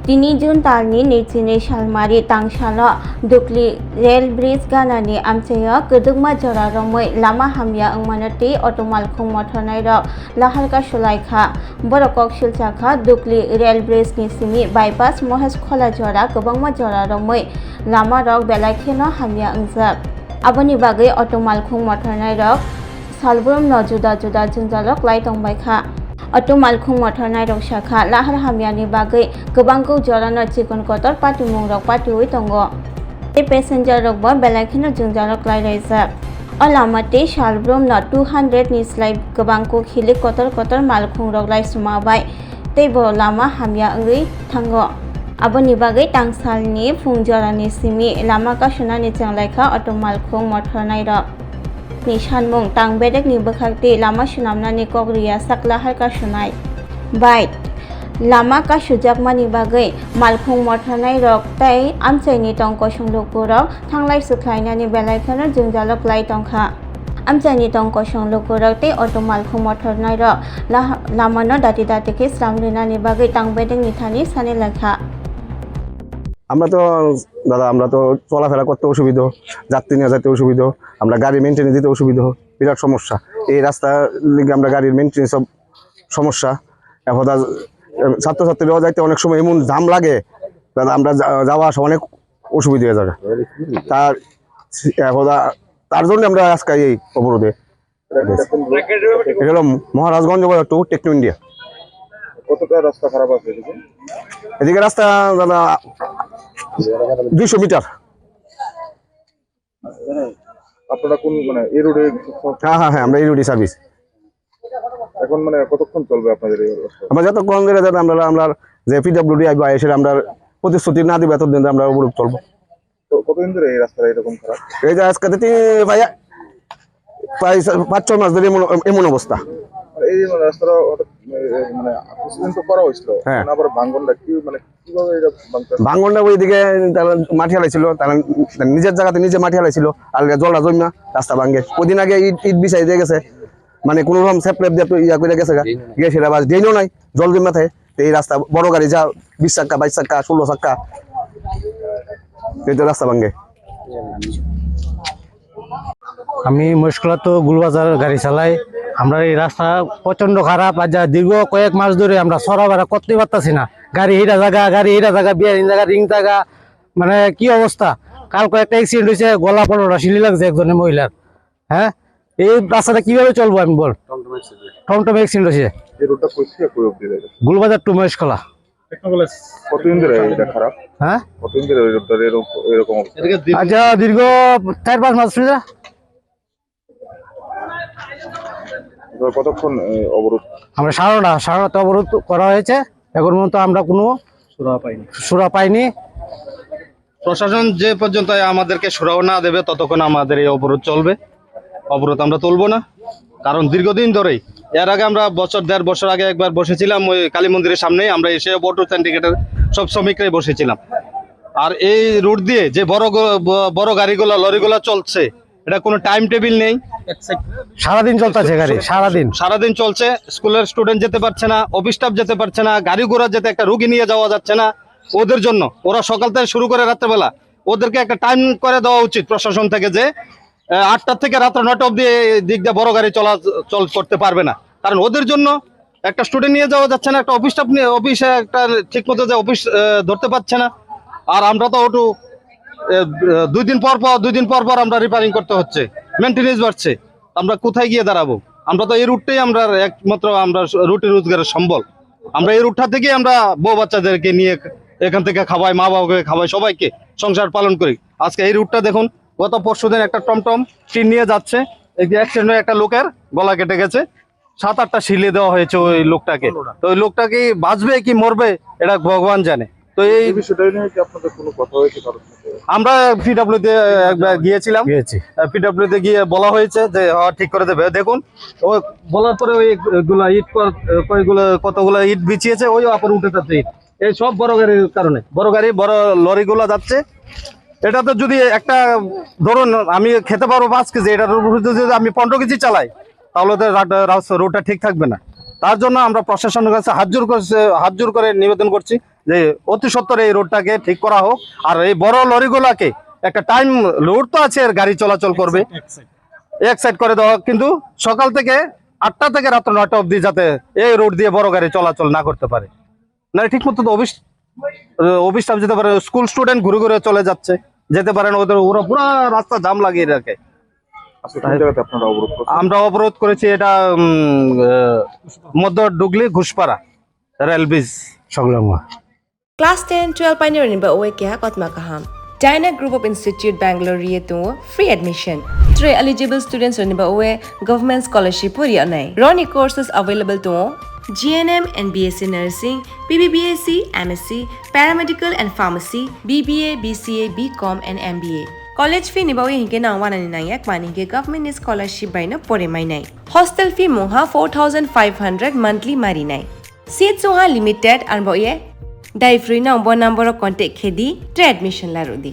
Tini Jun Talni Nechini Shalmari Tangshala Dukli Rail Bridge Ganani Amchaya Kudugma Jora Romoi Lama Hamya Angmanati Otomal Khung Mothonai Rok Lahalka Shulaikha Borokok Shilchakha Dukli Rail Bridge Nisimi Bypass Mohes Khola Jora Kubangma Jora Romoi Lama Rok Belakheno Hamya Angjak Aboni Bagai Otomal Khung Mothonai Rok Salbrum no Juda Juda Jungjalok Lai Tongbaikha Otomal Khung Mothonai Rok Shakha Lahar Hamyani Bagai Kubangko Jorano Chikon Kotor Pati Mungrok Pati Uitongo The passenger Rok Bo Belakheno Jungjalok Lai Raisa Olamate Shalbrum no 200 Nislai Kubangko Khili Kotor Kotor Malkhung Rok Lai Sumabai Tebo Lama Hamya Angri Tango Aboni Bagai Tangsalni Fungjorani Simi Lama Kashunani Changlaikha Otomal Khung Mothonai Rok Nishan Mung Tang Bedek ni Bakhakti Lama Shunamna ni Kogriya Sakla Harka Shunai Bite Lama ka Shujakmani Bagai Malkhung Mothonai Rok Tai Amchaini Tongko Shonglokpo Rok Thanglai Sukhlainani Belakheno Jungjalok Lai Tongkha Amchaini Tongko Shonglokpo Rok Tai Auto Malkhung Mothonai Rok Lamano Dati Dati ke Slamrinani Bagai Tang Bedek ni Thani Sani Lekha আমরা তো দাদা আমরা তো চলাফেরা করতে অসুবিধা যাত্রী নিয়ে যেতে অসুবিধা আমরা গাড়ি মেইনটেইন দিতে অসুবিধা বিরাট সমস্যা এই রাস্তার লিগে আমরা গাড়ির মেইনটেইন সব সমস্যা এখন ছাত্রছাত্রীরাও যাইতে অনেক সময় এমন জাম লাগে দাদা আমরা যাওয়া আসা অনেক অসুবিধা হয়ে যাবে তার জন্য আমরা আজকে এই অবরোধে এটা হলো মহারাজগঞ্জ টু টেকনো ইন্ডিয়া কতটা রাস্তা খারাপ আছে এদিকে রাস্তা দাদা 200 মিটার আপনারা কোন মানে এই রোডে হ্যাঁ আমরা এই রোডে সার্ভিস এখন মানে কতক্ষণ চলবে আপনাদের এই রাস্তা আমরা যতক্ষণ ধরে আমরা যে পিডব্লিউডি আইবা এসে আমরা প্রতিশ্রুতি না দিব এতদিন আমরা অবরোধ চলবো তো কতদিন ধরে এই রাস্তাটা এরকম খারাপ এই যে আজকে ভাইয়া প্রায় 5-6 মাস ধরে এমন অবস্থা এই রাস্তাটা মানে অ্যাক্সিডেন্ট তো করা হয়েছিল আবার ভাঙনটা কি মানে কিভাবে এটা ভাঙনটা ওইদিকে মাটি হালাইছিল তারা নিজের জায়গাতে নিজে মাটি হালাইছিল আর জলটা জমা রাস্তা ভাঙে ওইদিন আগে ইট বিছাই দিয়ে গেছে মানে কোনো রকম সেপ্লেপ দিয়ে ইয়া করে গেছে গিয়ে সেটা বাস ডেইনও নাই জল জমা থাকে এই রাস্তা বড় গাড়ি যা 20 চাক্কা 22 চাক্কা 16 চাক্কা এই তো রাস্তা ভাঙে আমি মুশকিলা তো গুলবাজার গাড়ি চালাই আমরা এই রাস্তা প্রচন্ড খারাপ আজ দীর্ঘ কয়েক মাস ধরে আমরা সরাবরা করতে পারতাছি না গাড়ি হিরা জায়গা বিয়ারিং জায়গা রিং জায়গা মানে কি অবস্থা কাল কয়েকটা অ্যাক্সিডেন্ট হয়েছে গলা পড়া শিলি লাগছে একজনের মহিলার হ্যাঁ এই রাস্তাটা কিভাবে চলবো আমি বল টমটম অ্যাক্সিডেন্ট হয়েছে এই রোডটা কইছে কই অবধি গুলবাজার টু মহেশখোলা কতদিন ধরে এটা খারাপ হ্যাঁ কতদিন ধরে এই রোডটা এরকম আজ দীর্ঘ 4-5 মাস ধরে কতক্ষণ অবরোধ আমরা সারাটা অবরোধ করা হয়েছে এখন পর্যন্ত আমরা কোনো সুরা পাইনি প্রশাসন যে পর্যন্ত আমাদেরকে সুরাও না দেবে ততক্ষণ আমাদের এই অবরোধ চলবে অবরোধ আমরা তুলব না কারণ দীর্ঘদিন ধরেই এর আগে আমরা 1.5 বছর আগে একবার বসেছিলাম ওই কালী মন্দিরের সামনেই আমরা এসে অটো সিন্ডিকেটের সব শ্রমিকরাই বসেছিলাম আর এই রুট দিয়ে যে বড় গাড়িগুলো লরিগুলো চলছে এটা কোনো টাইম টেবিল নেই সারাদিন চলতেছে গাড়ি সারাদিন চলছে স্কুলের স্টুডেন্ট যেতে পারছে না অফিস স্টাফ যেতে পারছে না গাড়ি ঘোড়া যেতে একটা রুগী নিয়ে যাওয়া যাচ্ছে না ওদের জন্য ওরা সকাল থেকে শুরু করে রাত্রেবেলা ওদেরকে একটা টাইম করে দেওয়া উচিত প্রশাসন থেকে যে 8টা থেকে রাত 9টা অবধি দিক দিয়ে বড় গাড়ি চল করতে পারবে না কারণ ওদের জন্য একটা স্টুডেন্ট নিয়ে যাওয়া যাচ্ছে না একটা অফিস স্টাফ নিয়ে অফিসে একটা ঠিক মতো যে অফিস ধরতে পারছে না আর আমরা তো ওটু 2 দিন পর আমরা রিপেয়ারিং করতে হচ্ছে মেইনটেনেন্স বাড়ছে আমরা কোথায় গিয়ে দাঁড়াবো আমরা তো এই রুটটাই আমরা একমাত্র আমরা রুটি রোজগারের সম্বল আমরা এই রুটটা থেকে আমরা বউ বাচ্চাদেরকে নিয়ে এখান থেকে খাওয়াই মা বাবাকে খাওয়াই সবাইকে সংসার পালন করি আজকে এই রুটটা দেখুন গত পরশুদিন একটা টমটম টিন নিয়ে যাচ্ছে এই যে অ্যাক্সিডেন্ট হয়ে একটা লোকের গলা কেটে গেছে 7-8টা শিলে দেওয়া হয়েছে ওই লোকটাকে তো ওই লোকটাকে বাঁচবে কি মরবে এটা ভগবান জানে তো তো এই এই বিষয়টা নিয়ে কি আপনাদের কোনো কথা হয়েছে কারোর সাথে? আমরা পিডব্লিউ তে একবার গিয়েছিলাম, গিয়েছি পিডব্লিউ তে গিয়ে বলা হয়েছে যে ঠিক করে দেবে। দেখুন ওই বলার পরে ওইগুলা ইট কয়গুলো কতগুলো ইট বিছিয়েছে, ওই আবার উঠে যাচ্ছে ইট। এই সব বড় গাড়ির কারণে, বড় গাড়ি বড় লরিগুলো যাচ্ছে। এটা তো যদি একটা ধরুন আমি খেতে পারবো 5 কেজি, এটার উপর যদি আমি 15 কেজি চালাই তাহলে তো রোডটা ঠিক থাকবে না। তার জন্য আমরা প্রশাসনের কাছে হাত জোর করে নিবেদন করছি যে অতি সত্বর এই রোডটাকে ঠিক করা হোক। আর এই বড় লরিগুলাকে একটা টাইম রোড তো আছে, এর গাড়ি চলাচল করবে, এক সাইড করে দেওয়া, কিন্তু সকাল থেকে 8টা থেকে রাত 9টা অবধি যাতে এই রোড দিয়ে বড় গাড়ি চলাচল না করতে পারে। না ঠিক মতো তো অফিস স্টাফ যেতে পারে, স্কুল স্টুডেন্ট ঘুরে ঘুরে চলে যাচ্ছে, যেতে পারে না, ওরা পুরো রাস্তা জাম লাগিয়ে রাখে। আচ্ছা, কোন জায়গাতে আপনারা অবরোধ করছেন? আমরা অবরোধ করেছি এটা মধ্য ডুগলি ঘুষপাড়া রেল ব্রিজ সংলগ্ন। Class 10-12 pioneering ba oe kya kotma kaham. Dyna Group of Institute Bangalore to free admission. 3 eligible students on ba oe government scholarship puri anai. Roni courses available to GNM and BSc Nursing, BBBSc, MSc, Paramedical and Pharmacy, BBA, BCA, BCom and MBA. College fee ni ba oe hinke na 199 mani ke government scholarship by na pore mai nai. Hostel fee moha 4500 monthly mari nai. Seats oha limited and ba oe Dai free na number contact khedi admission la rodi.